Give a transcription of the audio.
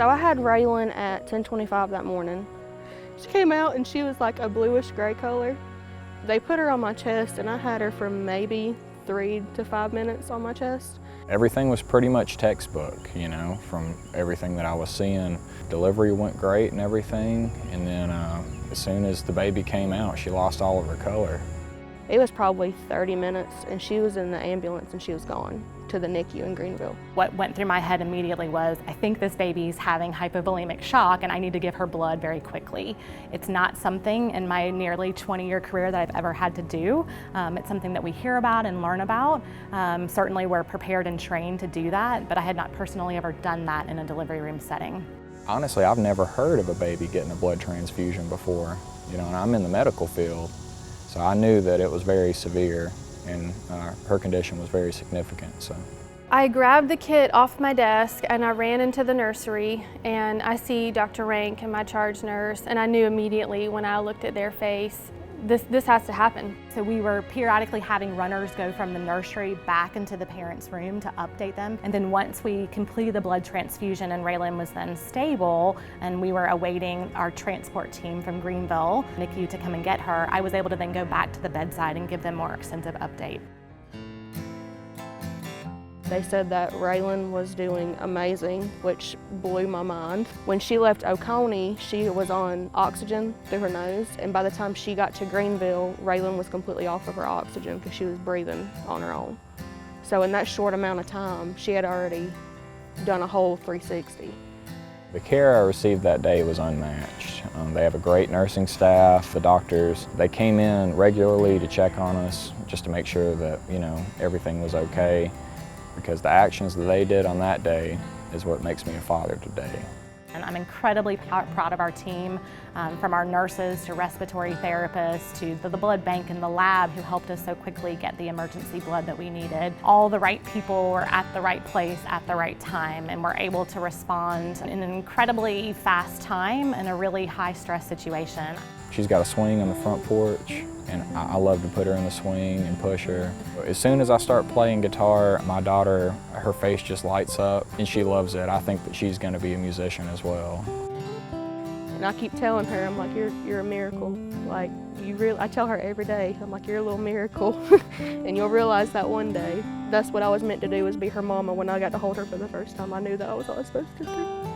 So I had Raelynn at 10:25 that morning. She came out and she was like a bluish gray color. They put her on my chest and I had her for maybe 3 to 5 minutes on my chest. Everything was pretty much textbook, you know, from everything that I was seeing. Delivery went great and everything, and then as soon as the baby came out, she lost all of her color. It was probably 30 minutes and she was in the ambulance and she was gone to the NICU in Greenville. What went through my head immediately was, I think this baby's having hypovolemic shock and I need to give her blood very quickly. It's not something in my nearly 20-year career that I've ever had to do. It's something that we hear about and learn about. Certainly we're prepared and trained to do that, but I had not personally ever done that in a delivery room setting. Honestly, I've never heard of a baby getting a blood transfusion before, you know, and I'm in the medical field. So I knew that it was very severe and her condition was very significant. So I grabbed the kit off my desk and I ran into the nursery, and I see Dr. Ranck and my charge nurse, and I knew immediately when I looked at their face, this has to happen. So we were periodically having runners go from the nursery back into the parents' room to update them. And then once we completed the blood transfusion and Raelynn was then stable and we were awaiting our transport team from Greenville, NICU, to come and get her, I was able to then go back to the bedside and give them more extensive update. They said that Raelynn was doing amazing, which blew my mind. When she left Oconee, she was on oxygen through her nose, and by the time she got to Greenville, Raelynn was completely off of her oxygen because she was breathing on her own. So in that short amount of time, she had already done a whole 360. the care I received that day was unmatched. They have a great nursing staff, the doctors. They came in regularly to check on us just to make sure that, you know, everything was okay, because the actions that they did on that day is what makes me a father today. And I'm incredibly proud of our team, from our nurses to respiratory therapists to the blood bank and the lab who helped us so quickly get the emergency blood that we needed. All the right people were at the right place at the right time and were able to respond in an incredibly fast time in a really high stress situation. She's got a swing on the front porch, and I love to put her in the swing and push her. As soon as I start playing guitar, my daughter, her face just lights up, and she loves it. I think that she's going to be a musician as well. And I keep telling her, I'm like, you're a miracle. Like, I tell her every day, I'm like, you're a little miracle. And you'll realize that one day. That's what I was meant to do, was be her mama. When I got to hold her for the first time, I knew that I was what I was supposed to do.